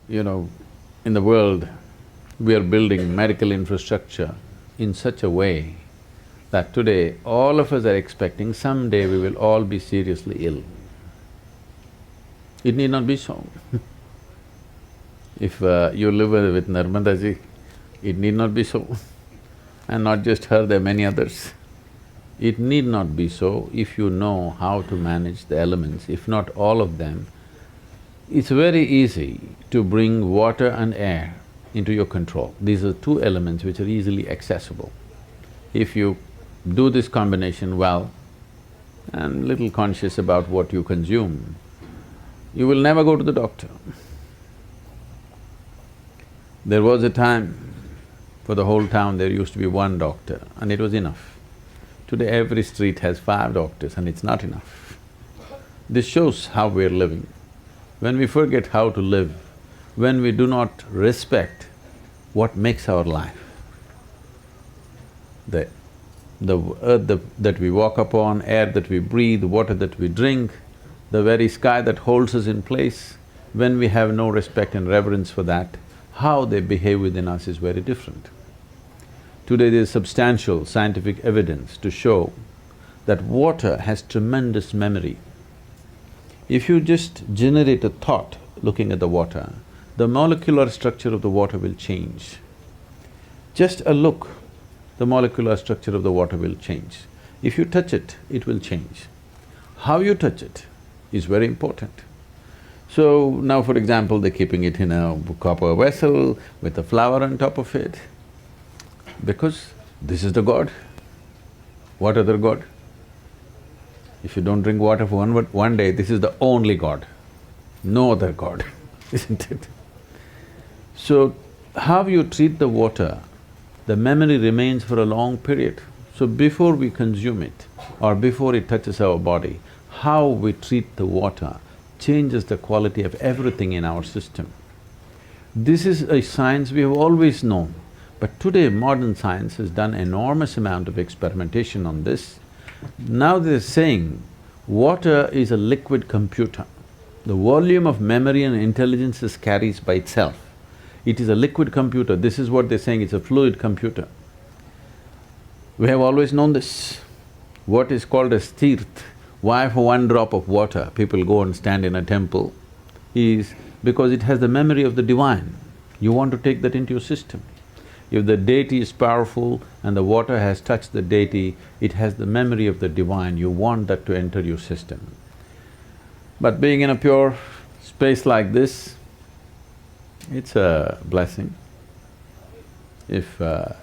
You know, in the world, we are building medical infrastructure in such a way that today all of us are expecting someday we will all be seriously ill. It need not be so. If you live with Narmada ji, it need not be so. And not just her, there are many others. It need not be so if you know how to manage the elements, if not all of them. It's very easy to bring water and air into your control. These are two elements which are easily accessible. If you do this combination well and little conscious about what you consume, you will never go to the doctor. There was a time, for the whole town there used to be one doctor and it was enough. Today every street has 5 doctors and it's not enough. This shows how we're living. When we forget how to live, when we do not respect what makes our life, the earth that we walk upon, air that we breathe, water that we drink, the very sky that holds us in place, when we have no respect and reverence for that, how they behave within us is very different. Today there is substantial scientific evidence to show that water has tremendous memory. If you just generate a thought looking at the water, the molecular structure of the water will change. Just a look, the molecular structure of the water will change. If you touch it, it will change. How you touch it is very important. So now for example, they're keeping it in a copper vessel with a flower on top of it, because this is the god. What other god? If you don't drink water for one day, this is the only god, no other god, isn't it? So, how you treat the water, the memory remains for a long period. So before we consume it or before it touches our body, how we treat the water changes the quality of everything in our system. This is a science we have always known, but today modern science has done enormous amount of experimentation on this. Now they're saying water is a liquid computer. The volume of memory and intelligence it carries by itself. It is a liquid computer, this is what they're saying, it's a fluid computer. We have always known this. What is called as tirth, why for one drop of water people go and stand in a temple, is because it has the memory of the divine. You want to take that into your system. If the deity is powerful and the water has touched the deity, it has the memory of the divine, you want that to enter your system. But being in a pure space like this, it's a blessing. If… there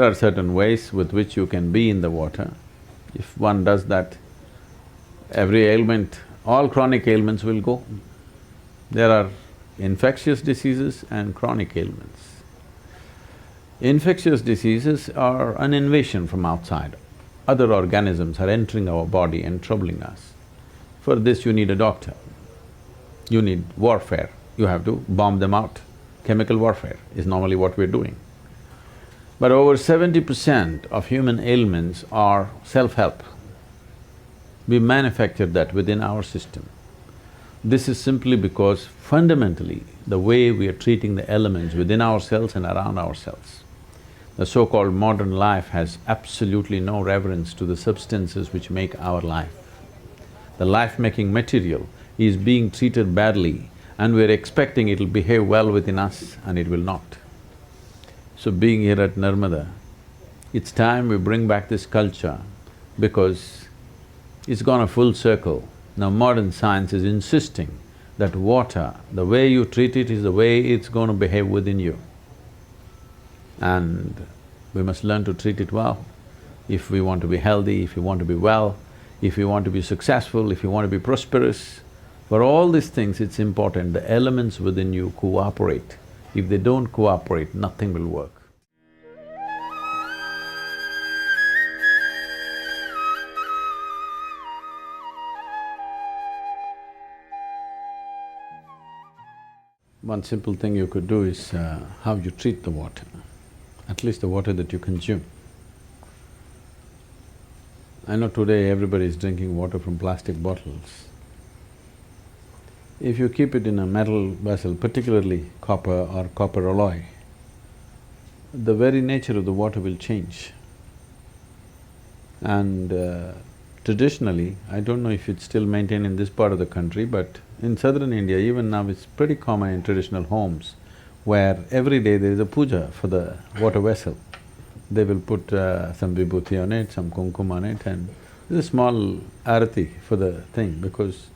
are certain ways with which you can be in the water. If one does that, every ailment, all chronic ailments will go. There are infectious diseases and chronic ailments. Infectious diseases are an invasion from outside. Other organisms are entering our body and troubling us. For this you need a doctor. You need warfare, you have to bomb them out. Chemical warfare is normally what we're doing. But over 70% of human ailments are self-help. We manufacture that within our system. This is simply because fundamentally, the way we are treating the elements within ourselves and around ourselves. The so-called modern life has absolutely no reverence to the substances which make our life. The life-making material is being treated badly and we're expecting it'll behave well within us and it will not. So being here at Narmada, it's time we bring back this culture because it's gone a full circle. Now modern science is insisting that water, the way you treat it is the way it's going to behave within you. And we must learn to treat it well. If we want to be healthy, if we want to be well, if we want to be successful, if we want to be prosperous, for all these things it's important the elements within you cooperate. If they don't cooperate, nothing will work. One simple thing you could do is how you treat the water, at least the water that you consume. I know today everybody is drinking water from plastic bottles. If you keep it in a metal vessel, particularly copper or copper alloy, the very nature of the water will change. And traditionally, I don't know if it's still maintained in this part of the country, but in southern India, even now it's pretty common in traditional homes, where every day there is a puja for the water vessel. They will put some vibhuti on it, some kumkum on it, and there's a small arati for the thing, because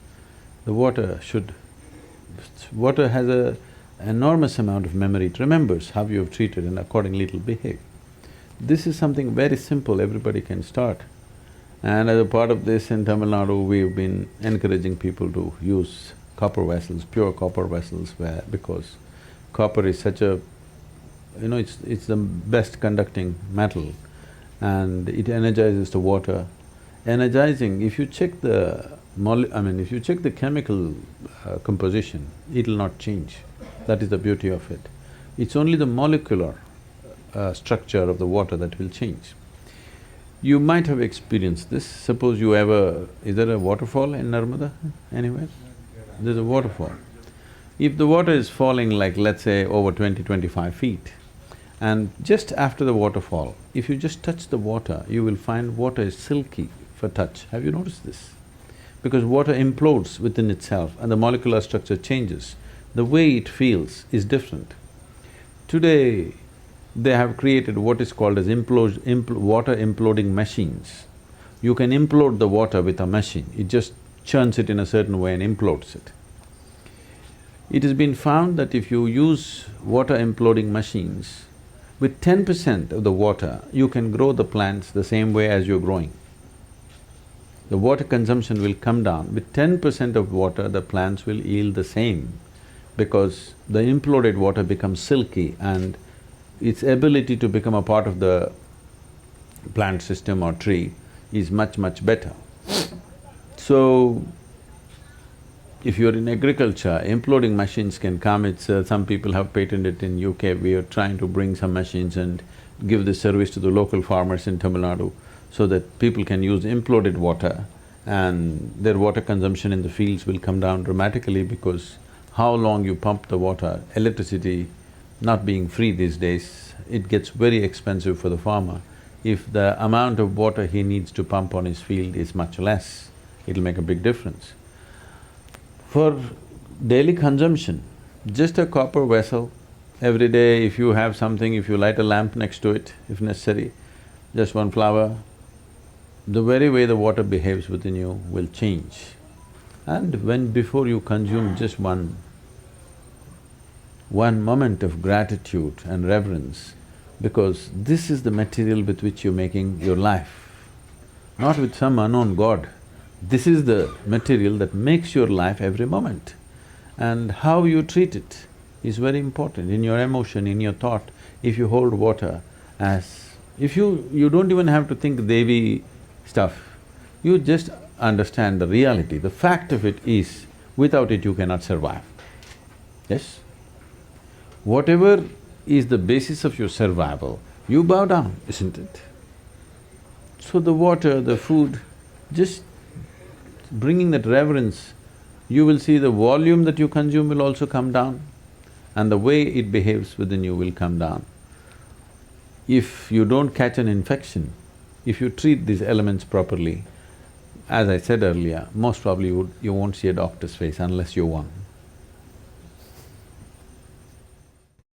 the water should… water has a enormous amount of memory, it remembers how you have treated and accordingly it'll behave. This is something very simple, everybody can start. And as a part of this, in Tamil Nadu, we've been encouraging people to use copper vessels, pure copper vessels, because copper is such a… it's the best conducting metal and it energizes the water. Energizing, if you check the if you check the chemical composition, it'll not change. That is the beauty of it. It's only the molecular structure of the water that will change. You might have experienced this. Suppose you ever… is there a waterfall in Narmada anywhere? There's a waterfall. If the water is falling like, let's say, over 20-25 feet, and just after the waterfall, if you just touch the water, you will find water is silky for touch. Have you noticed this? Because water implodes within itself and the molecular structure changes. The way it feels is different. Today, they have created what is called as water imploding machines. You can implode the water with a machine, it just churns it in a certain way and implodes it. It has been found that if you use water imploding machines, with 10% of the water, you can grow the plants the same way as you're growing. The water consumption will come down. With 10% of water, the plants will yield the same, because the imploded water becomes silky and its ability to become a part of the plant system or tree is much, much better. So, if you're in agriculture, imploding machines can come. It's… some people have patented it in UK. We are trying to bring some machines and give this service to the local farmers in Tamil Nadu so that people can use imploded water and their water consumption in the fields will come down dramatically, because how long you pump the water, electricity not being free these days, it gets very expensive for the farmer. If the amount of water he needs to pump on his field is much less, it'll make a big difference. For daily consumption, just a copper vessel, every day if you have something, if you light a lamp next to it, if necessary, just one flower, the very way the water behaves within you will change. And before you consume just one moment of gratitude and reverence, because this is the material with which you're making your life, not with some unknown god. This is the material that makes your life every moment. And how you treat it is very important in your emotion, in your thought. If you hold water as… if you don't even have to think Devi stuff, you just understand the reality. The fact of it is, without it you cannot survive. Yes? Whatever is the basis of your survival, you bow down, isn't it? So the water, the food, just bringing that reverence, you will see the volume that you consume will also come down and the way it behaves within you will come down. If you don't catch an infection, if you treat these elements properly, as I said earlier, most probably you won't see a doctor's face unless you're one.